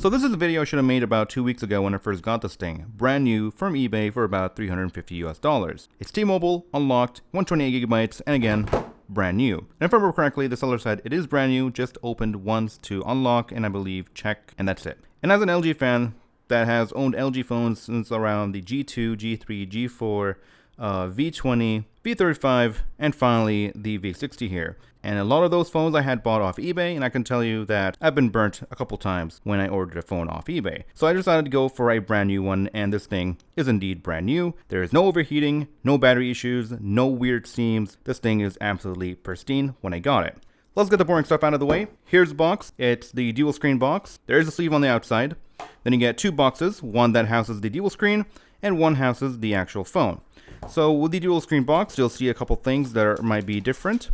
So this is a video I should have made about 2 weeks ago when I first got this thing, brand new from eBay for about $350 US. It's T-Mobile, unlocked, 128 gigabytes, and again, brand new. And if I remember correctly, the seller said it is brand new, just opened once to unlock and I believe check, and that's it. And as an LG fan that has owned LG phones since around the G2, G3, G4, V20, V35, and finally the V60 here. And a lot of those phones I had bought off eBay, and I can tell you that I've been burnt a couple times when I ordered a phone off eBay. So I decided to go for a brand new one, and this thing is indeed brand new. There is no overheating, no battery issues, no weird seams. This thing is absolutely pristine when I got it. Let's get the boring stuff out of the way. Here's the box. It's the dual screen box. There is a sleeve on the outside. Then you get two boxes, one that houses the dual screen and one houses the actual phone. So with the dual screen box, you'll see a couple things that might be different.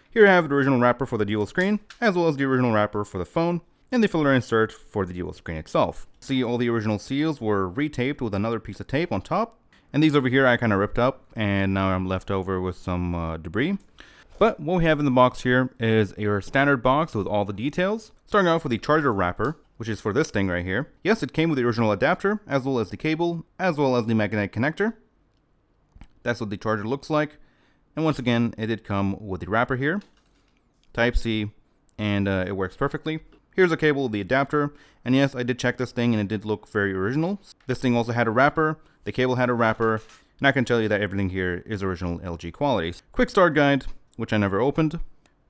Here I have the original wrapper for the dual screen, as well as the original wrapper for the phone, and the filler insert for the dual screen itself. See, all the original seals were retaped with another piece of tape on top, and these over here I kind of ripped up, and now I'm left over with some debris. But what we have in the box here is your standard box with all the details, starting off with the charger wrapper, which is for this thing right here. Yes, it came with the original adapter, as well as the cable, as well as the magnetic connector. That's what the charger looks like. And once again, it did come with the wrapper here, Type-C, and it works perfectly. Here's a cable with the adapter, and yes, I did check this thing and it did look very original. This thing also had a wrapper, the cable had a wrapper, and I can tell you that everything here is original LG quality. Quick start guide, which I never opened,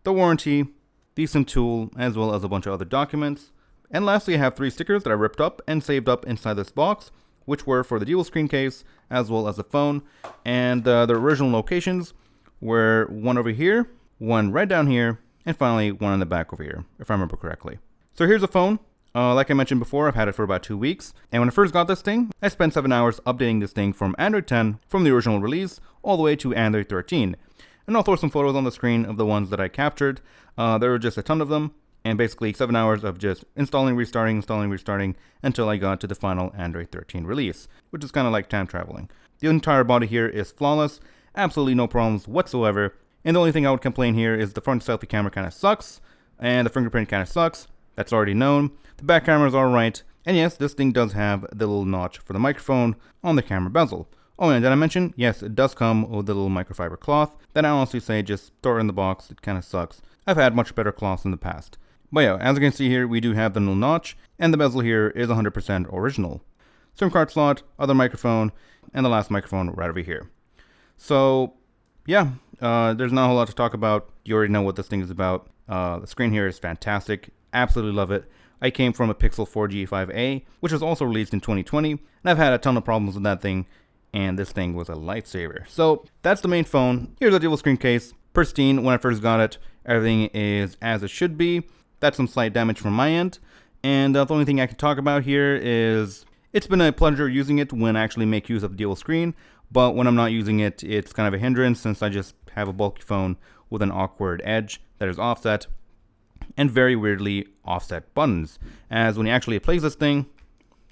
the warranty, the SIM tool, as well as a bunch of other documents. And lastly, I have 3 stickers that I ripped up and saved up inside this box, which were for the dual screen case, as well as the phone, and the original locations were one over here, one right down here, and finally one on the back over here, if I remember correctly. So here's the phone. Like I mentioned before, I've had it for about 2 weeks, and when I first got this thing, I spent 7 hours updating this thing from Android 10, from the original release, all the way to Android 13. And I'll throw some photos on the screen of the ones that I captured. There were just a ton of them, and basically 7 hours of just installing, restarting, until I got to the final Android 13 release, which is kind of like time traveling. The entire body here is flawless, absolutely no problems whatsoever, and the only thing I would complain here is the front selfie camera kind of sucks, and the fingerprint kind of sucks. That's already known. The back camera is alright, and yes, this thing does have the little notch for the microphone on the camera bezel. Oh, and did I mention? Yes, it does come with the little microfiber cloth. That I honestly say just throw it in the box, it kind of sucks. I've had much better cloths in the past. But yeah, as you can see here, we do have the little notch, and the bezel here is 100% original. SIM card slot, other microphone, and the last microphone right over here. So, yeah, there's not a whole lot to talk about. You already know what this thing is about. The screen here is fantastic. Absolutely love it. I came from a Pixel 4 G5a, which was also released in 2020, and I've had a ton of problems with that thing, and this thing was a lifesaver. So, that's the main phone. Here's a dual screen case. Pristine when I first got it. Everything is as it should be. That's some slight damage from my end. And the only thing I can talk about here is it's been a pleasure using it when I actually make use of the dual screen. But when I'm not using it, it's kind of a hindrance since I just have a bulky phone with an awkward edge that is offset and very weirdly offset buttons. As when you actually place this thing,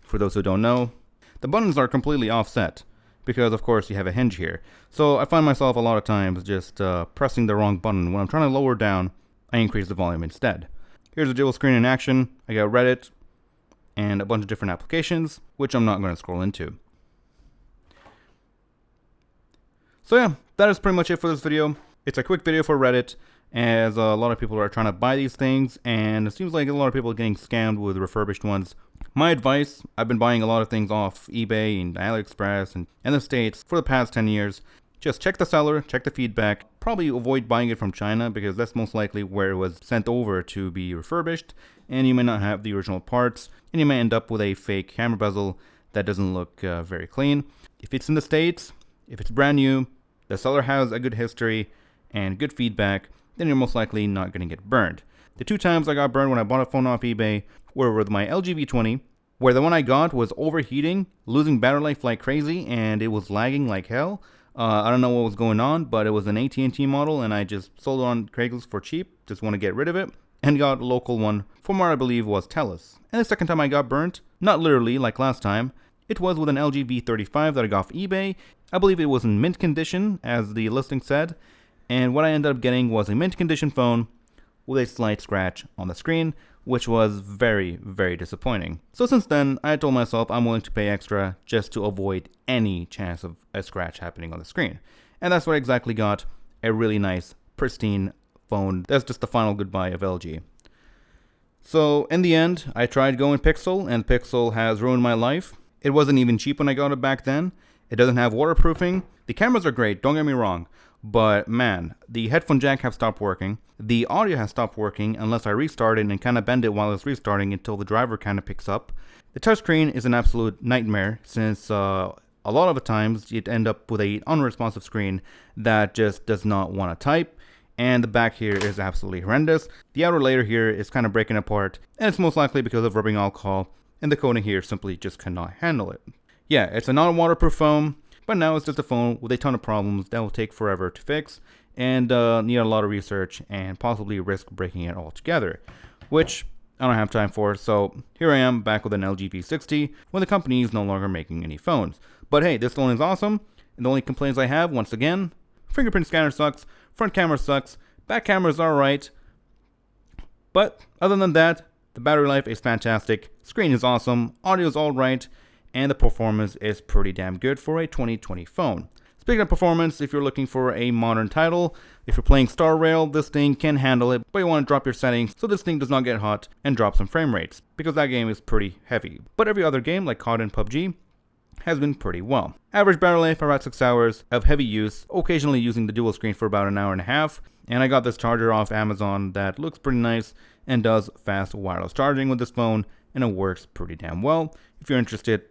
for those who don't know, the buttons are completely offset because of course you have a hinge here. So I find myself a lot of times just pressing the wrong button. When I'm trying to lower down, I increase the volume instead. Here's a dual screen in action. I got Reddit and a bunch of different applications, which I'm not going to scroll into. So yeah, that is pretty much it for this video. It's a quick video for Reddit, as a lot of people are trying to buy these things, and it seems like a lot of people are getting scammed with refurbished ones. My advice, I've been buying a lot of things off eBay and AliExpress and in the States for the past 10 years. Just check the seller, check the feedback. Probably avoid buying it from China because that's most likely where it was sent over to be refurbished, and you may not have the original parts, and you may end up with a fake camera bezel that doesn't look very clean. If it's in the States, if it's brand new, the seller has a good history and good feedback, then you're most likely not going to get burned. The 2 times I got burned when I bought a phone off eBay were with my LG V20, where the one I got was overheating, losing battery life like crazy, and it was lagging like hell. I don't know what was going on, but it was an AT&T model, and I just sold it on Craigslist for cheap, just want to get rid of it, and got a local one from where I believe was Telus. And the second time I got burnt, not literally like last time, it was with an LG V35 that I got off eBay. I believe it was in mint condition, as the listing said, and what I ended up getting was a mint condition phone with a slight scratch on the screen, which was very, very disappointing. So since then, I told myself I'm willing to pay extra just to avoid any chance of a scratch happening on the screen. And that's what I exactly got, a really nice, pristine phone. That's just the final goodbye of LG. So in the end, I tried going Pixel, and Pixel has ruined my life. It wasn't even cheap when I got it back then. It doesn't have waterproofing. The cameras are great, don't get me wrong. But man, the headphone jack has stopped working. The audio has stopped working unless I restart it and kind of bend it while it's restarting until the driver kind of picks up. The touchscreen is an absolute nightmare since a lot of the times you'd end up with an unresponsive screen that just does not want to type. And the back here is absolutely horrendous. The outer layer here is kind of breaking apart, and it's most likely because of rubbing alcohol, and the coating here simply just cannot handle it. Yeah, it's a non-waterproof phone, but now it's just a phone with a ton of problems that will take forever to fix, and need a lot of research, and possibly risk breaking it altogether, which I don't have time for. So here I am back with an LG V60 when the company is no longer making any phones. But hey, this phone is awesome, and the only complaints I have, once again, fingerprint scanner sucks, front camera sucks, back camera is alright, but other than that, the battery life is fantastic, screen is awesome, audio is alright, and the performance is pretty damn good for a 2020 phone. Speaking of performance, if you're looking for a modern title, if you're playing Star Rail, this thing can handle it, but you want to drop your settings so this thing does not get hot and drop some frame rates, because that game is pretty heavy. But every other game, like COD and PUBG, has been pretty well. Average battery life about 6 hours of heavy use, occasionally using the dual screen for about an hour and a half. And I got this charger off Amazon that looks pretty nice and does fast wireless charging with this phone, and it works pretty damn well. If you're interested,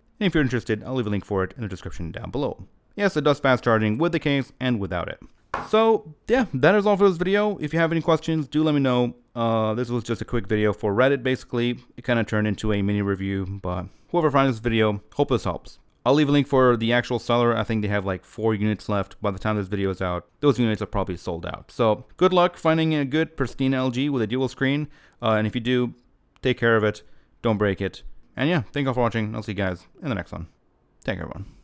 I'll leave a link for it in the description down below. Yes, it does fast charging with the case and without it. So yeah, that is all for this video. If you have any questions, do let me know. This was just a quick video for Reddit basically. It kind of turned into a mini review, but whoever finds this video, hope this helps. I'll leave a link for the actual seller. I think they have like 4 units left by the time this video is out. Those units are probably sold out. So good luck finding a good pristine LG with a dual screen. And if you do, take care of it. Don't break it. And yeah, thank you all for watching. I'll see you guys in the next one. Take care, everyone.